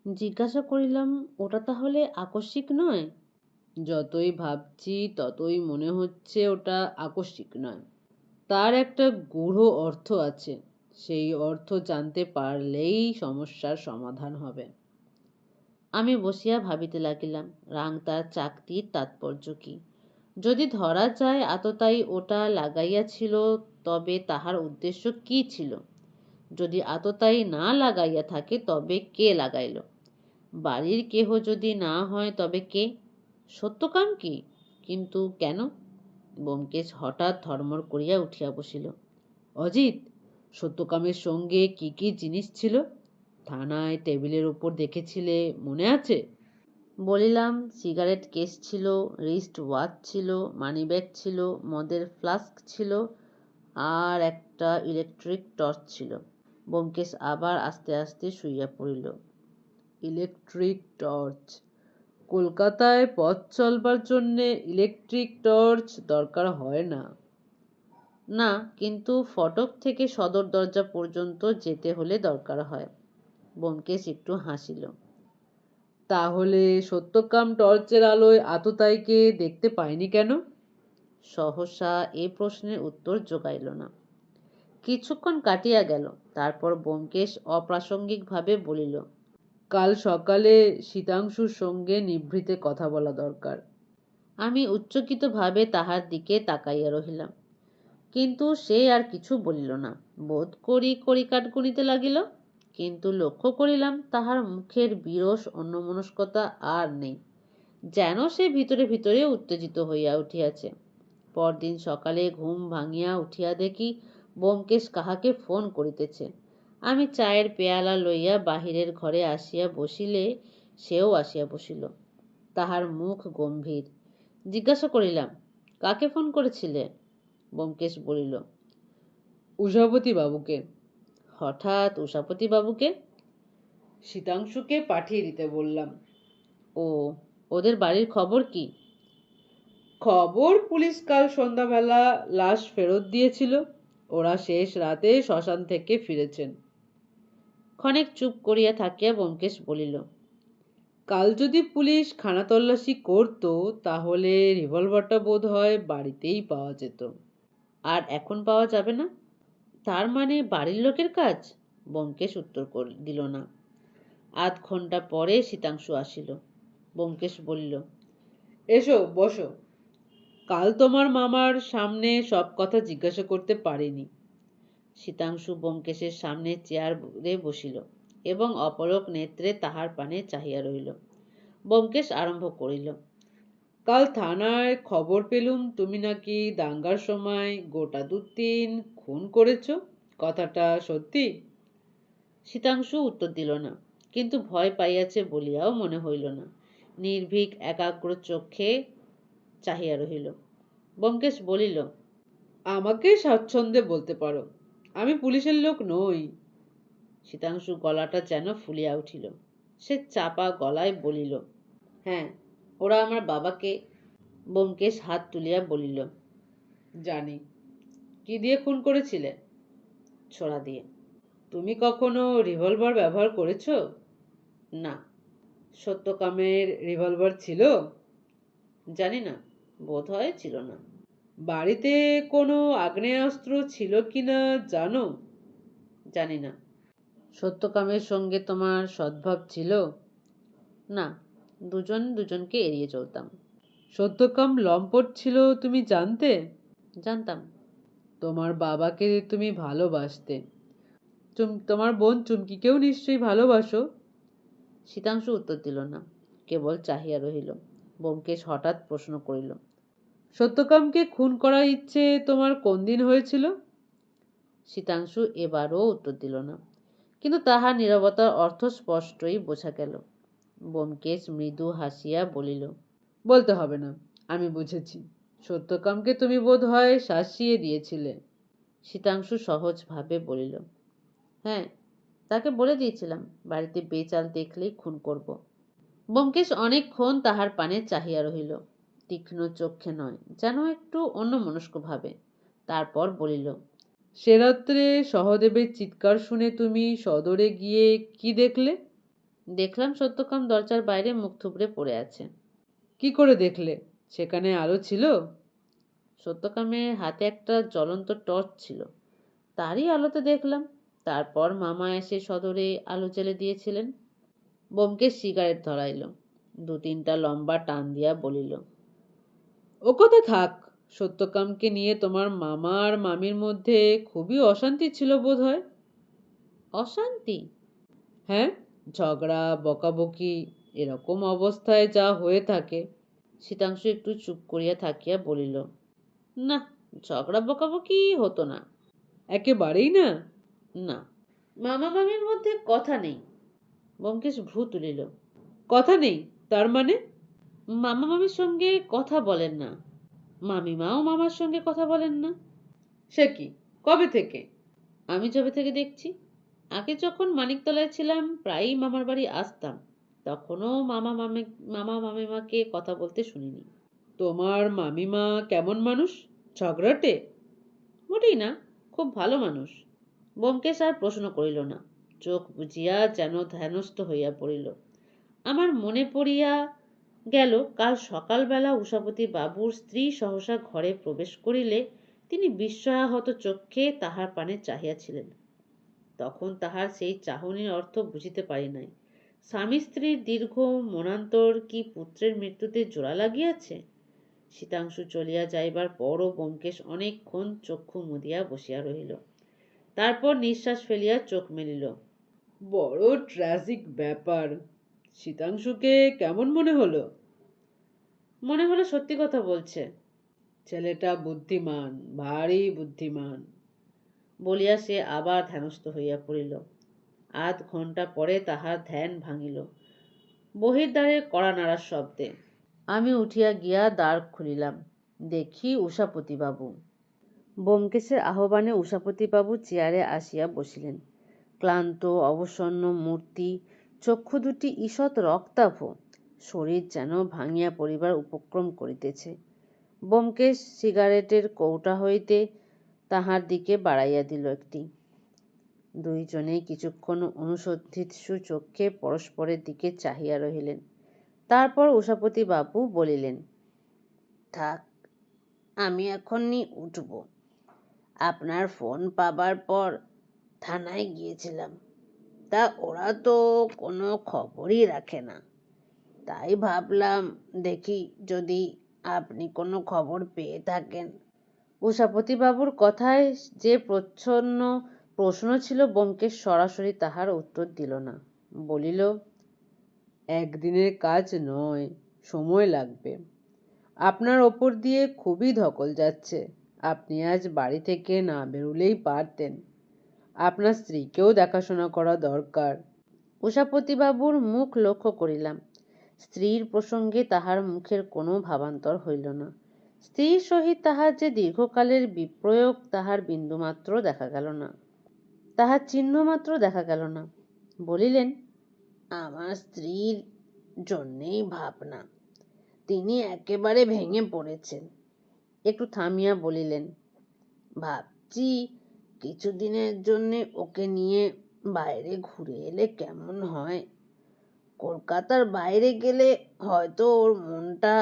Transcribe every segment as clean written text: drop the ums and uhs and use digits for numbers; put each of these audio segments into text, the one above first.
জিজ্ঞাসা করিলাম, ওটা তাহলে আকস্মিক নয়? যতই ভাবছি ততই মনে হচ্ছে ওটা আকস্মিক নয়, তার একটা গূঢ় অর্থ আছে। সেই অর্থ জানতে পারলেই সমস্যার সমাধান হবে। আমি বসিয়া ভাবিতে লাগিলাম, রাংতার চাকতির তাৎপর্য কি। যদি ধরা যায় আততায়ী ওটা লাগাইয়াছিল, তবে তাহার উদ্দেশ্য কি ছিল? যদি আততায়ী না লাগাইয়া থাকে, তবে কে লাগাইল? বাড়ির কেহ যদি না হয়, তবে কে? সত্যকাম কি? কিন্তু কেন? ব্যোমকেশ হঠাৎ ধর্মড় করিয়া উঠিয়া বসিল। অজিত, সত্যকামের সঙ্গে কি কি জিনিস ছিল? থানায় টেবিলের উপর দেখেছিলে, মনে আছে? বলিলাম, সিগারেট কেস ছিল, রিস্ট ওয়াচ ছিল, মানিব্যাগ ছিল, মদের ফ্লাস্ক ছিল, আর একটা ইলেকট্রিক টর্চ ছিল। ব্যোমকেশ আবার আস্তে আস্তে শুইয়া পড়িল। Electric torch? কলকাতায় পথ চলবার জন্যে ইলেকট্রিক টর্চ দরকার হয় না। না, কিন্তু ফটক থেকে সদর দরজা পর্যন্ত যেতে হলে দরকার হয়। ব্যোমকেশ একটু হাসিল। তাহলে সত্যকাম টর্চের আলোয় আততায়ীকে দেখতে পায়নি কেন? সহসা এ প্রশ্নের উত্তর জোগাইল না। কিছুক্ষণ কাটিয়া গেল। তারপর ব্যোমকেশ অপ্রাসঙ্গিকভাবে বলিল, কাল সকালে শীতাংশুর সঙ্গে নিভৃতে কথা বলা দরকার। আমি উচ্চকিতভাবে তাহার দিকে তাকাইয়া রহিলাম, কিন্তু সে আর কিছু বলিল না। বোধ করি কড়িকাঠ গুনিতে লাগিল, কিন্তু লক্ষ্য করিলাম তাহার মুখের বিরস অন্যমনস্কতা আর নেই, যেন সে ভিতরে ভিতরে উত্তেজিত হইয়া উঠিয়াছে। পরদিন সকালে ঘুম ভাঙিয়া উঠিয়া দেখি ব্যোমকেশ কাহাকে ফোন করিতেছে। আমি চায়ের পেয়ালা লইয়া বাহিরের ঘরে আসিয়া বসিলে সেও আসিয়া বসিল। তাহার মুখ গম্ভীর। জিজ্ঞাসা করিলাম, কাকে ফোন করেছিলে? ব্যোমকেশ বলিল, উষাপতি বাবুকে। হঠাৎ উষাপতি বাবুকে? শীতাংশুকে পাঠিয়ে দিতে বললাম। ও, ওদের বাড়ির খবর কি? খবর, পুলিশ কাল সন্ধ্যাবেলা লাশ ফেরত দিয়েছিল। ওরা শেষ রাতে শ্মশান থেকে ফিরেছেন। ক্ষণেক চুপ করিয়া থাকিয়া ব্যোমকেশ বলিল, কাল যদি পুলিশ খানাতল্লাশি করত, তাহলে রিভলভারটা বোধ হয় বাড়িতেই পাওয়া যেত। আর এখন পাওয়া যাবে না? তার মানে বাড়ির লোকের কাজ? ব্যোমকেশ উত্তর দিল না। আধ ঘন্টা পরে শীতাংশু আসিল। ব্যোমকেশ বলিল, এসো বসো। কাল তোমার মামার সামনে সব কথা জিজ্ঞাসা করতে পারিনি। শীতাংশু ব্যোমকেশের সামনে চেয়ারে বসিল এবং অপলক নেত্রে তাহার পানে চাহিয়া রহিল। ব্যোমকেশ আরম্ভ করিল, কাল থানায় খবর পেলুম তুমি নাকি দাঙ্গার সময় গোটা 2-3 খুন করেছ। কথাটা সত্যি? শীতাংশু উত্তর দিল না, কিন্তু ভয় পাইয়াছে বলিয়াও মনে হইল না। নির্ভীক একাগ্র চোখে চাহিয়া রহিল। ব্যোমকেশ বলিল, আমাকে স্বাচ্ছন্দ্যে বলতে পারো, আমি পুলিশের লোক নই। শীতাংশু গলাটা যেন ফুলিয়া উঠিল। সে চাপা গলায় বলিল, হ্যাঁ, ওরা আমার বাবাকে। ব্যোমকেশ হাত তুলিয়া বলিল, জানি। কি দিয়ে খুন করেছিলে? ছোরা দিয়ে। তুমি কখনো রিভলভার ব্যবহার করেছ? না। সত্যকামের রিভলভার ছিল? জানি না, বোধ হয় ছিল না। বাড়িতে কোনো আগ্নেয়াস্ত্র ছিল কিনা জানো? জানি না। সত্যকামের সঙ্গে তোমার সদ্ভাব ছিল? না, দুজন দুজনকে এড়িয়ে চলতাম। সত্যকাম লম্পট ছিল তুমি জানতে? জানতাম। তোমার বাবাকে তুমি ভালোবাসতে। তোমার বোন চুমকিকেও নিশ্চয়ই ভালোবাসো? শীতাংশু উত্তর দিল না, কেবল চাহিয়া রহিল। ব্যোমকেশ হঠাৎ প্রশ্ন করিল, সত্যকামকে খুন করার ইচ্ছে তোমার কোন দিন হয়েছিল? শীতাংশু এবারও উত্তর দিল না, কিন্তু তাহার নীরবতার অর্থ স্পষ্টই বোঝা গেল। ব্যোমকেশ মৃদু হাসিয়া বলিল, বলতে হবে না, আমি বুঝেছি। সত্যকামকে তুমি বোধ হয় শাসিয়ে দিয়েছিলে। শীতাংশু সহজভাবে বলিল, হ্যাঁ, তাকে বলে দিয়েছিলাম বাড়িতে বেচাল দেখলেই খুন করব। ব্যোমকেশ অনেকক্ষণ তাহার পানে চাহিয়া রহিল, তীক্ষ্ণ চক্ষে নয়, যেন একটু অন্যমনস্ক ভাবে। তারপর বলিল, সে রাত্রে সহদেবের চিৎকার শুনে তুমি সদরে গিয়ে কি দেখলে? দেখলাম সত্যকাম দরজার বাইরে মুখ থুবড়ে পড়ে আছে। কি করে দেখলে? সেখানে আলো ছিল? সত্যকামের হাতে একটা জ্বলন্ত টর্চ ছিল, তারই আলোতে দেখলাম। তারপর মামা এসে সদরে আলো জ্বেলে দিয়েছিলেন। ব্যোমকেশ সিগারেট ধরাইল, 2-3টা লম্বা টান দিয়া বলিল, ও কথা থাক। সত্যকামকে নিয়ে তোমার মামা আর মামির মধ্যে খুবই অশান্তি ছিল বোধ হয়। অশান্তি? হ্যাঁ, ঝগড়া বকাবকি এরকম অবস্থায় যা হয়ে থাকে। শীতাংশু একটু চুপ করিয়া থাকিয়া বলিল, না, ঝগড়া বকাবকি হতো না। একেবারেই না? না, মামা মামির মধ্যে কথা নেই। ব্যোমকেশ ভ্রু তুলিল। কথা নেই তার মানে? মামা মামির সঙ্গে কথা বলেন না, মামিমাও মামার সঙ্গে কথা বলেন না। সে কি, কবে থেকে? আমি যবে থেকে দেখছি। আগে যখন মানিকতলায় ছিলাম প্রায়ই মামার বাড়ি আসতাম, তখনও মামা মামিমাকে কথা বলতে শুনিনি। তোমার মামিমা কেমন মানুষ? ঝগড়াটে? মোটেই না, খুব ভালো মানুষ। ব্যোমকেশ আর প্রশ্ন করিল না, চোখ বুজিয়া যেন ধ্যানস্থ হইয়া পড়িল। আমার মনে পড়িয়া গেল, কাল সকালবেলা উষাপতি বাবুর স্ত্রী সহসা ঘরে প্রবেশ করিলে তিনি বিস্ময়াহত চক্ষে তাহার পানে চাহিয়াছিলেন। তখন তাহার সেই চাহনির অর্থ বুঝিতে পারি নাই। স্বামী স্ত্রীর দীর্ঘ মনান্তর কি পুত্রের মৃত্যুতে জোড়া লাগিয়াছে? শীতাংশু চলিয়া যাইবার পরও ব্যোমকেশ অনেকক্ষণ চক্ষু মুদিয়া বসিয়া রহিল। তারপর নিঃশ্বাস ফেলিয়া চোখ মেলিল। বড় ট্র্যাজিক ব্যাপার। শীতাংশুকে কেমন মনে হলো? মনে হলো সত্যি কথা বলছে। ছেলেটা বুদ্ধিমান, ভারী বুদ্ধিমান, বলিয়া সে আবার ধ্যানস্থ হইয়া পড়িল। আধ ঘণ্টা পরে তাহার ধ্যান ভাঙিল বহির্দ্বারে কড়া নাড়ার শব্দে। আমি উঠিয়া গিয়া দ্বার খুলিলাম। দেখি উষাপতিবাবু। ব্যোমকেশের আহ্বানে উষাপতিবাবু চেয়ারে আসিয়া বসিলেন। ক্লান্ত অবসন্ন মূর্তি, চক্ষু দুটি ঈষৎ রক্তাভ, শরীর যেন ভাঙিয়া পড়িবার উপক্রম করিতেছে। ব্যোমকেশ সিগারেটের কৌটা হইতে তাহার দিকে বাড়াইয়া দিল একটি। দুইজনেই কিছুক্ষণ অনুসন্ধিৎসু চক্ষে পরস্পরের দিকে চাহিয়া রহিলেন। তারপর উষাপতিবাবু বলিলেন, থাক, আমি এখনই উঠব। আপনার ফোন পাবার পর থানায় গিয়েছিলাম, তা ওরা তো কোনো খবরই রাখে না। তাই ভাবলাম দেখি যদি আপনি কোনো খবর পেয়ে থাকেন। উষাপতিবাবুর কথায় যে প্রচ্ছন্ন প্রশ্ন ছিল, ব্যোমকেশ সরাসরি তাহার উত্তর দিল না। বলিল, একদিনের কাজ নয়, সময় লাগবে। আপনার ওপর দিয়ে খুবই ধকল যাচ্ছে। আপনি আজ বাড়ি থেকে না বেরুলেই পারতেন। আপনার স্ত্রীকেও দেখাশোনা করা দরকার। উষাপতিবাবুর মুখ লক্ষ্য করিলাম। স্ত্রীর প্রসঙ্গে তাহার মুখের কোনো ভাবান্তর হইল না। স্ত্রীর সহিত তাহার যে দীর্ঘকালের বিপ্রয়োগ তাহার বিন্দুমাত্র দেখা গেল না, তাহার চিহ্নমাত্র দেখা গেল না। বলিলেন, আমার স্ত্রীর জন্যেই ভাবনা। তিনি একেবারে ভেঙে পড়েছেন। একটু থামিয়া বলিলেন, ভাবছি কিছুদিনের জন্যে ওকে নিয়ে বাইরে ঘুরে এলে কেমন হয়। কলকাতার বাইরে গেলে হয়তো ওর মনটা।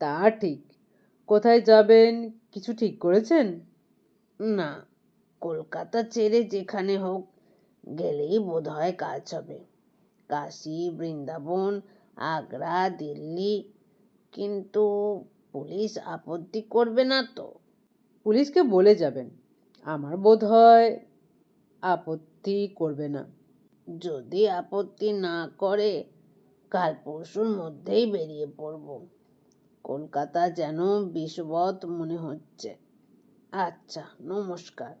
তা ঠিক। কোথায় যাবেন কিছু ঠিক করেছেন? না, কলকাতা ছেড়ে যেখানে হোক গেলেই বোধহয় কাজ হবে। কাশী, বৃন্দাবন, আগ্রা, দিল্লি। কিন্তু পুলিশ আপত্তি করবে না তো? পুলিশকে বলে যাবেন, আমার বোধ হয় আপত্তি করবে না। যদি আপত্তি না করে কাল পরশুর মধ্যেই বেরিয়ে পড়ব। কলকাতা যেন বিষবৎ মনে হচ্ছে। আচ্ছা, নমস্কার।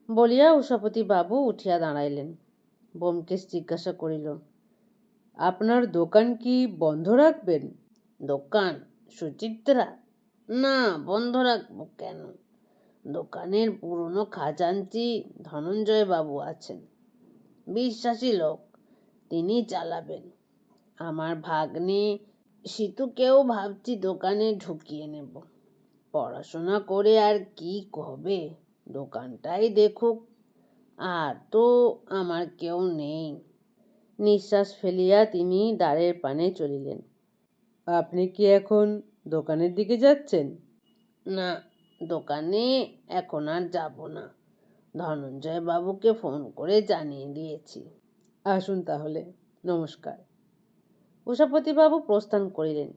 বলিয়া উষাপতিবাবু উঠিয়া দাঁড়াইলেন। ব্যোমকেশ জিজ্ঞাসা করিল, আপনার দোকান কি বন্ধ রাখবেন? দোকান? সুচিত্রা? না, বন্ধ রাখবো কেন? দোকানের পুরনো খাজাঞ্চি ধনঞ্জয় বাবু আছেন, বিশ্বাসী লোক, তিনি চালাবেন। আমার ভাগ্নে সীতুকেও ভাবছি দোকানে ঢুকিয়ে নেব। পড়াশোনা করে আর কি হবে, দোকানটাই দেখুক। আর তো আমার কেউ নেই। নিঃশ্বাস ফেলিয়া তিনি দ্বারের পানে চলিলেন। আপনি কি এখন দোকানের দিকে যাচ্ছেন? না, দোকানে এখন আর যাব না। ধনঞ্জয় বাবুকে ফোন করে জানিয়ে দিয়েছি। আসুন তাহলে, নমস্কার। উষাপতিবাবু প্রস্থান করিলেন।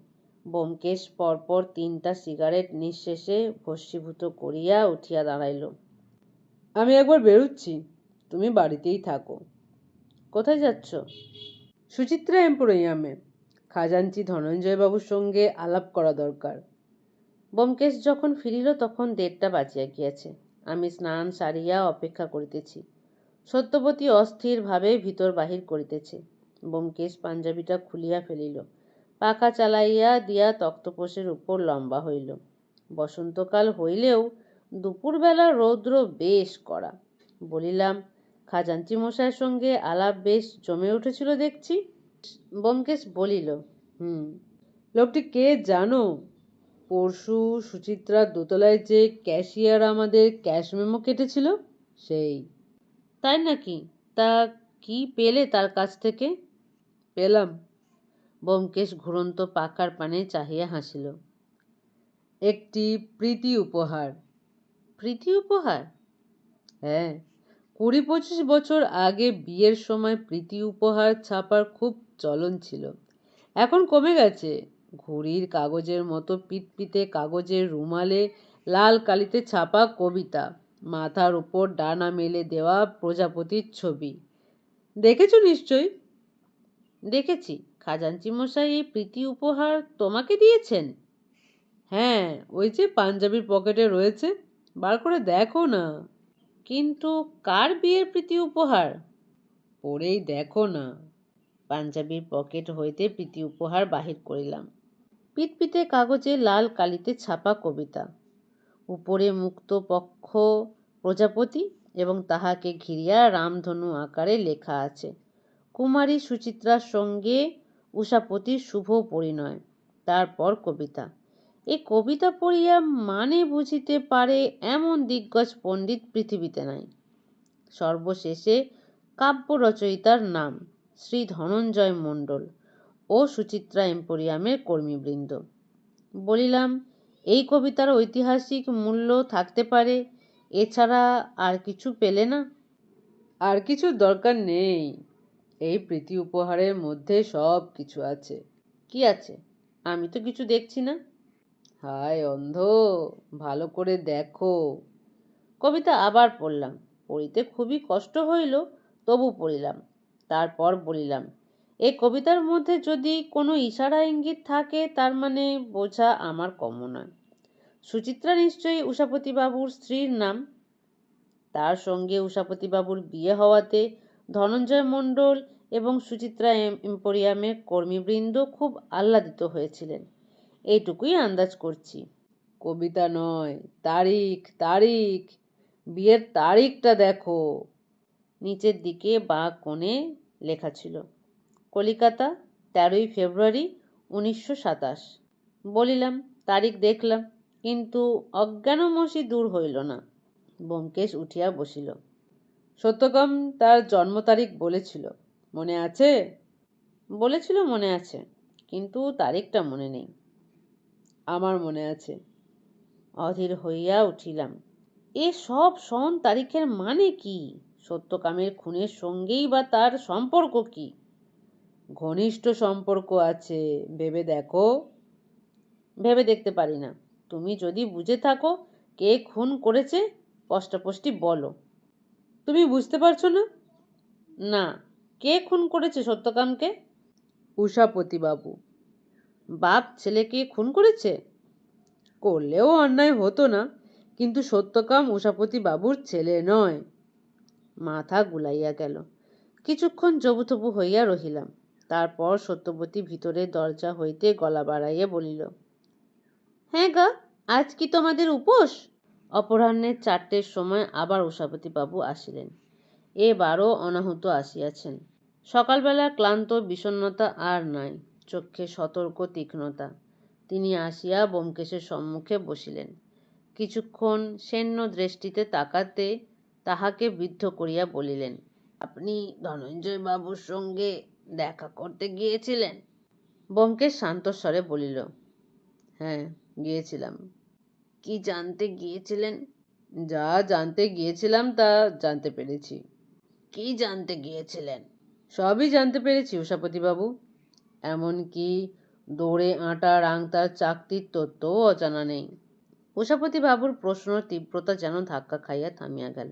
ব্যোমকেশ পরপর 3টা সিগারেট নিঃশেষে ভস্মীভূত করিয়া উঠিয়া দাঁড়াইল। আমি একবার বেরুচ্ছি, তুমি বাড়িতেই থাকো। কোথায় যাচ্ছ? সুচিত্রা এম্পোরিয়ামে। খাজাঞ্চি ধনঞ্জয়বাবুর সঙ্গে আলাপ করা দরকার। ব্যোমকেশ যখন ফিরিল তখন 1:30 বাজিয়া গিয়াছে। আমি স্নান সারিয়া অপেক্ষা করিতেছি। সত্যবতী অস্থির ভাবে ভিতর বাহির করিতেছে। ব্যোমকেশ পাঞ্জাবিটা খুলিয়া ফেলিল, পাখা চালাইয়া দিয়া তক্তপোষের উপর লম্বা হইল। বসন্তকাল হইলেও দুপুরবেলা রৌদ্র বেশ কড়া। বলিলাম, খাজাঞ্চি মশাইয়ের সঙ্গে আলাপ বেশ জমে উঠেছিল দেখছি। ব্যোমকেশ বলিল, লোকটি কে জানো? পরশু সুচিত্রার দোতলায় যে ক্যাশিয়ার আমাদের ক্যাশ মেমো কেটেছিল, সেই। তাই নাকি? তা কি পেলে তার কাছ থেকে? পেলাম। ব্যোমকেশ ঘুরন্ত পাখার পানে চাহিয়া হাসিল। একটি প্রীতি উপহার। প্রীতি উপহার? হ্যাঁ, 20-25 বছর আগে বিয়ের সময় প্রীতি উপহার ছাপার খুব চলন ছিল। এখন কমে গেছে। ঘুড়ির কাগজের মতো পিতপিতে কাগজের রুমালে লাল কালিতে ছাপা কবিতা, মাথার উপর ডানা মেলে দেওয়া প্রজাপতির ছবি। দেখেছো নিশ্চয়ই? দেখেছি। খাজাঞ্চি মশাই এই প্রীতি উপহার তোমাকে দিয়েছেন? হ্যাঁ, ওই যে পাঞ্জাবির পকেটে রয়েছে, বার করে দেখো না। কিন্তু কার বিয়ের প্রীতি উপহার? পড়েই দেখো না। পাঞ্জাবির পকেট হইতে প্রীতি উপহার বাহির করিলাম। পিতপিতে কাগজে লাল কালিতে ছাপা কবিতা, উপরে মুক্ত পক্ষ প্রজাপতি এবং তাহাকে ঘিরিয়া রামধনু আকারে লেখা আছে, কুমারী সুচিত্রার সঙ্গে উষাপতির শুভ পরিণয়। তারপর কবিতা। এই কবিতা পড়িয়া মানে বুঝিতে পারে এমন দিগ্গজ পণ্ডিত পৃথিবীতে নাই। সর্বশেষে কাব্য রচয়িতার নাম শ্রী ধনঞ্জয় মণ্ডল ও সুচিত্রা এম্পোরিয়ামের কর্মীবৃন্দ। বলিলাম, এই কবিতার ঐতিহাসিক মূল্য থাকতে পারে, এছাড়া আর কিছু পেলে না? আর কিছুর দরকার নেই। এই প্রীতি উপহারের মধ্যে সব কিছু আছে। কি আছে? আমি তো কিছু দেখছি না। হায় অন্ধ, ভালো করে দেখো। কবিতা আবার পড়লাম। পড়িতে খুবই কষ্ট হইল, তবু পড়িলাম। তারপর বলিলাম, এই কবিতার মধ্যে যদি কোনো ইশারা ইঙ্গিত থাকে তার মানে বোঝা আমার কম নয়। সুচিত্রা নিশ্চয়ই উষাপতিবাবুর স্ত্রীর নাম। তার সঙ্গে উষাপতিবাবুর বিয়ে হওয়াতে ধনঞ্জয় মণ্ডল এবং সুচিত্রা এম্পোরিয়ামের কর্মীবৃন্দ খুব আহ্লাদিত হয়েছিলেন, এইটুকুই আন্দাজ করছি। কবিতা নয়, তারিখ, তারিখ। বিয়ের তারিখটা দেখো। নিচের দিকে বাঁ কোণে লেখা ছিল, কলিকাতা, 13ই ফেব্রুয়ারি 1927। বলিলাম, তারিখ দেখলাম, কিন্তু অজ্ঞানমসি দূর হইল না। ব্যোমকেশ উঠিয়া বসিল। সত্যকাম তার জন্ম তারিখ বলেছিল, মনে আছে? বলেছিল, মনে আছে, কিন্তু তারিখটা মনে নেই। আমার মনে আছে। অধীর হইয়া উঠিলাম। এ সব সন তারিখের মানে কি? সত্যকামের খুনের সঙ্গেই বা তার সম্পর্ক কি? ঘনিষ্ঠ সম্পর্ক আছে, ভেবে দেখো। ভেবে দেখতে পারি না। তুমি যদি বুঝে থাকো কে খুন করেছে, স্পষ্টপষ্টি বলো। তুমি বুঝতে পারছো না? না। কে খুন করেছে সত্যকামকে? উষাপতিবাবু। বাপ ছেলেকে খুন করেছে? করলেও অন্যায় হতো না, কিন্তু সত্যকাম উষাপতিবাবুর ছেলে নয়। মাথা গুলাইয়া গেল। কিছুক্ষণ জবুথবু হইয়া রহিলাম। তারপর সত্যবতী ভিতরের দরজা হইতে গলা বাড়াইয়া বলিল, হ্যাঁ গা, আজ কি তোমাদের উপোস? অপরাহ্নের 4টের সময় আবার উষাপতিবাবু আসিলেন। এবারও অনাহুত আসিয়াছেন। সকালবেলা ক্লান্ত বিষণ্ণতা আর নাই, চক্ষে সতর্ক তীক্ষ্ণতা। তিনি আসিয়া ব্যোমকেশের সম্মুখে বসিলেন। কিছুক্ষণ সেন্য দৃষ্টিতে তাকাতে তাহাকে বিদ্ধ করিয়া বলিলেন, আপনি ধনঞ্জয় বাবুর সঙ্গে দেখা করতে গিয়েছিলেন? ব্যোমকেশ শান্ত স্বরে বলিল, হ্যাঁ, গিয়েছিলাম। কি জানতে গিয়েছিলেন? যা জানতে গিয়েছিলাম তা জানতে পেরেছি। কি জানতে গিয়েছিলেন? সবই জানতে পেরেছি উষাপতিবাবু। এমনকি দৌড়ে আঁটার আংটার চাকতির তত্ত্বও অজানা নেই। উষাপতিবাবুর প্রশ্ন তীব্রতা যেন ধাক্কা খাইয়া থামিয়া গেল।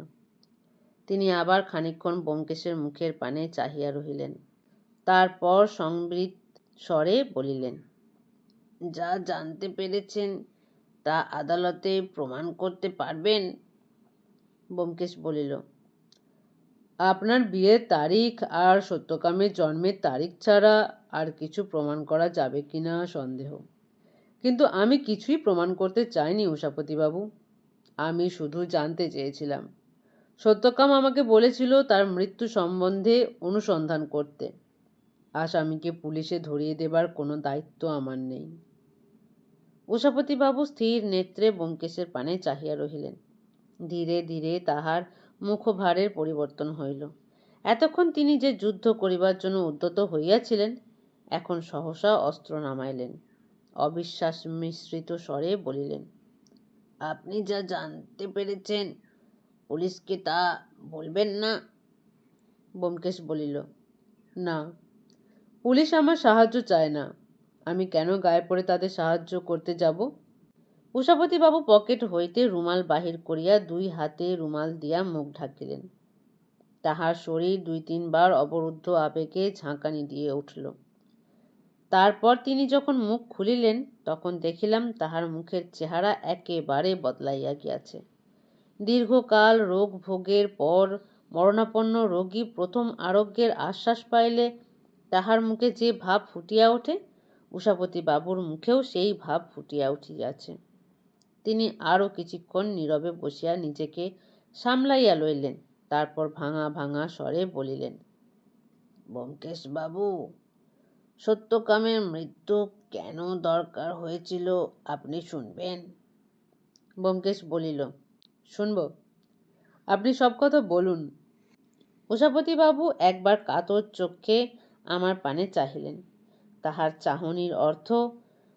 তিনি আবার খানিকক্ষণ ব্যোমকেশের মুখের পানে চাহিয়া রহিলেন। তারপর সংবৃত স্বরে বলিলেন, যা জানতে পেরেছেন তা আদালতে প্রমাণ করতে পারবেন? ব্যোমকেশ বলিল, আপনার বিয়ের তারিখ আর সত্যকামের জন্মের তারিখ ছাড়া আর কিছু প্রমাণ করা যাবে কিনা সন্দেহ। কিন্তু আমি কিছুই প্রমাণ করতে চাইনি উষাপতিবাবু। আমি শুধু জানতে চেয়েছিলাম। সত্যকাম আমাকে বলেছিল তার মৃত্যু সম্বন্ধে অনুসন্ধান করতে। আসামিকে পুলিশে ধরিয়ে দেবার কোনো দায়িত্ব আমার নেই। উষাপতিবাবু স্থির নেত্রে ব্যোমকেশের পানে চাহিয়া রহিলেন। ধীরে ধীরে তাহার মুখভারের পরিবর্তন হইল। এতক্ষণ তিনি যে যুদ্ধ করিবার জন্য উদ্যত হইয়াছিলেন, এখন সহসা অস্ত্র নামাইলেন। অবিশ্বাস মিশ্রিত স্বরে বলিলেন, আপনি যা জানতে পেরেছেন পুলিশকে তা বলবেন না? ব্যোমকেশ বলিল, না, পুলিশ আমার সাহায্য চায় না। আমি কেন গায়ে পড়ে তাদের সাহায্য করতে যাব? উষাপতিবাবু পকেট হইতে রুমাল বাহির করিয়া 2 হাতে রুমাল দিয়া মুখ ঢাকিলেন। তাহার শরীর 2-3 বার অবরুদ্ধ আবেগে ঝাঁকানি দিয়ে উঠল। তারপর তিনি যখন মুখ খুলিলেন, তখন দেখিলাম তাহার মুখের চেহারা একেবারে বদলাইয়া গিয়াছে। দীর্ঘকাল রোগ ভোগের পর মরণাপন্ন রোগী প্রথম আরোগ্যের আশ্বাস পাইলে তাহার মুখে যে ভাব ফুটিয়া ওঠে, উষাপতিবাবুর মুখেও সেই ভাব ফুটিয়া উঠিয়াছে। তিনি আরও কিছুক্ষণ নীরবে বসিয়া নিজেকে সামলাইয়া লইলেন। তারপর ভাঙা ভাঙা স্বরে বলিলেন, ব্যোমকেশবাবু, সত্যকামের মৃত্যু কেন দরকার হয়েছিল আপনি শুনবেন? ব্যোমকেশ বলিল, শুনব, আপনি সব কথা বলুন। উষাপতিবাবু একবার কাতর চক্ষে আমার পানে চাহিলেন। তাহার চাহনির অর্থ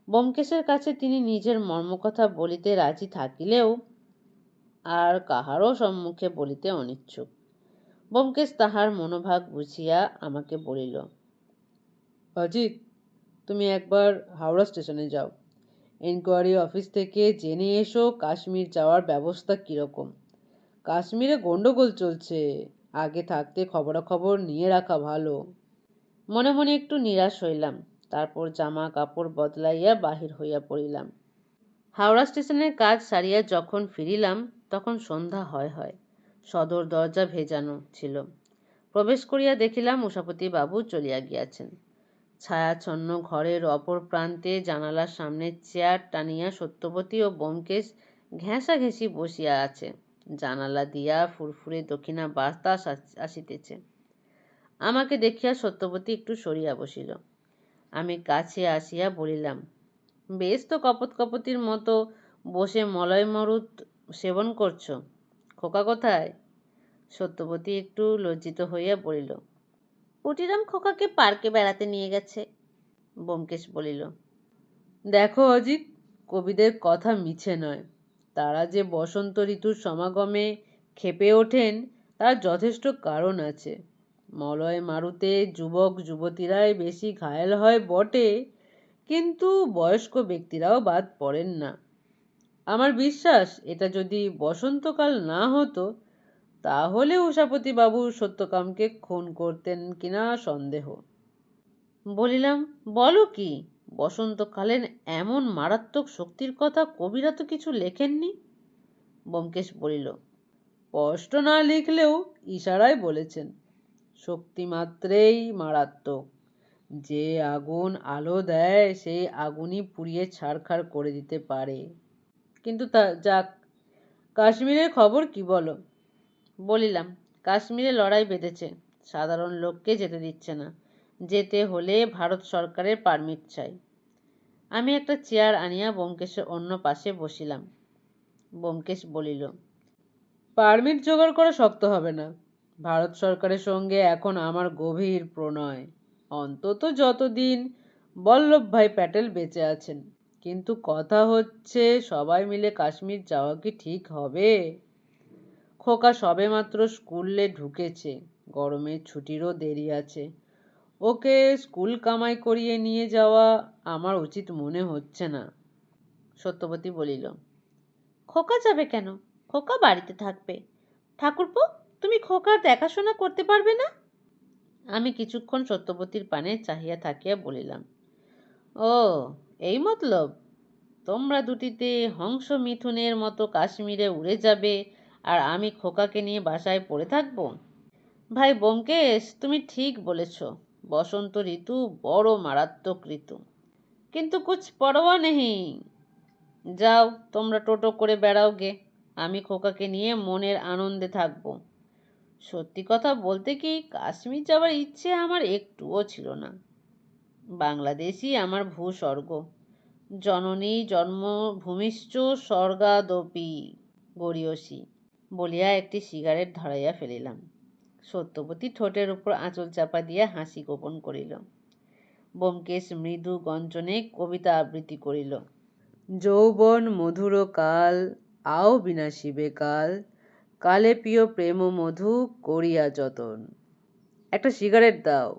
ব্যোমকেশের কাছে তিনি নিজের মর্মকথা বলিতে রাজি থাকিলেও আর কাহারও সম্মুখে বলিতে অনিচ্ছুক। ব্যোমকেশ তাহার মনোভাব বুঝিয়া আমাকে বলিল, অজিত, তুমি একবার হাওড়া স্টেশনে যাও। এনকোয়ারি অফিস থেকে জেনে এসো কাশ্মীর যাওয়ার ব্যবস্থা কীরকম। কাশ্মীরে গন্ডগোল চলছে, আগে থাকতে খবরাখবর নিয়ে রাখা ভালো। মনে মনে একটু নিরাশ হইলাম। তারপর জামা কাপড় বদলাইয়া বাহির হইয়া পড়িলাম। হাওড়া স্টেশনের কাজ সারিয়া যখন ফিরিলাম, তখন সন্ধ্যা হয়। সদর দরজা ভেজানো ছিল। প্রবেশ করিয়া দেখিলাম উষাপতিবাবু চলিয়া গিয়াছেন। ছায়াচ্ছন্ন ঘরের অপর প্রান্তে জানালার সামনে চেয়ার টানিয়া সত্যবতী ও ব্যোমকেশ ঘেঁষাঘেঁষি বসিয়া আছে। জানালা দিয়া ফুরফুরে দক্ষিণা বাতাস আসিতেছে। আমাকে দেখিয়া সত্যবতী একটু সরিয়া বসিল। আমি কাছে আসিয়া বলিলাম, বেশ তো কপোত-কপোতির মতো বসে মলয় মরুত সেবন করছ। খোকা কোথায়? সত্যবতী একটু লজ্জিত হইয়া বলিল, পুটিরাম খোকাকে পার্কে বেড়াতে নিয়ে গেছে। ব্যোমকেশ বলিল, দেখো অজিত, কবিদের কথা মিছে নয়। তারা যে বসন্ত ঋতুর সমাগমে ক্ষেপে ওঠেন তার যথেষ্ট কারণ আছে। মলয় মারুতে যুবক যুবতীরাই বেশি ঘায়েল হয় বটে, কিন্তু বয়স্ক ব্যক্তিরাও বাদ পড়েন না। আমার বিশ্বাস এটা যদি বসন্তকাল না হতো তাহলে উষাপতিবাবু সত্যকামকে খুন করতেন কিনা সন্দেহ। বলিলাম, বলো কি, বসন্তকালের এমন মারাত্মক শক্তির কথা কবিরা তো কিছু লেখেননি। ব্যোমকেশ বলিল, স্পষ্ট না লিখলেও ইশারায় বলেছেন, শক্তিমাত্রেই মারাত্মক। যে আগুন আলো দেয় সেই আগুনই পুড়িয়ে ছারখার করে দিতে পারে। কিন্তু তা যাক, কাশ্মীরের খবর কি বলো? বলিলাম, কাশ্মীরে লড়াই বেঁধেছে, সাধারণ লোককে যেতে দিচ্ছে না। যেতে হলে ভারত সরকারের পারমিট চাই। আমি একটা চেয়ার আনিয়া ব্যোমকেশের অন্য পাশে বসিলাম। ব্যোমকেশ বলিল, পারমিট জোগাড় করা শক্ত হবে না। ভারত সরকারের সঙ্গে এখন আমার গভীর প্রণয়। অন্তত যতদিন বল্লভভাই প্যাটেল বেঁচে আছেন। কিন্তু কথা হচ্ছে, সবাই মিলে কাশ্মীর যাওয়া কি ঠিক হবে? খোকা সবেমাত্র স্কুলে ঢুকেছে, গরমের ছুটিরও দেরি আছে। ওকে স্কুল কামাই করিয়ে নিয়ে যাওয়া আমার উচিত মনে হচ্ছে না। সত্যবতী বলিল, খোকা যাবে কেন? খোকা বাড়িতে থাকবে। ঠাকুরপো, তুমি খোকার দেখাশোনা করতে পারবে না? আমি কিছুক্ষণ সত্যবতীর পানে চাহিয়া থাকিয়া বলিলাম, ও, এই মতলব? তোমরা দুটিতে হংস মিথুনের মতো কাশ্মীরে উড়ে যাবে, আর আমি খোকাকে নিয়ে বাসায় পড়ে থাকব? ভাই ব্যোমকেশ, তুমি ঠিক বলেছ। বসন্ত ঋতু বড় মারাত্মক ঋতু, কিন্তু কুছ পরোয়া নেই। যাও, তোমরা টোটো করে বেড়াও গে, আমি খোকাকে নিয়ে মনের আনন্দে থাকব। সত্যি কথা বলতে কি, কাশ্মীর যাওয়ার ইচ্ছে আমার একটুও ছিল না। বাংলাদেশই আমার ভূস্বর্গ। জননী জন্মভূমিশ্চ স্বর্গাদপি গরীয়সী বলিয়া একটি সিগারেট ধরাইয়া ফেলিলাম। সত্যবতী ঠোঁটের উপর আঁচল চাপা দিয়া হাসি গোপন করিল। ব্যোমকেশ মৃদু গঞ্জনে কবিতা আবৃত্তি করিল। যৌবন মধুর কাল, আও বিনাশী বেকাল, কালে প্রিয় প্রেম মধু করিয়া যতন। একটা সিগারেট দাও,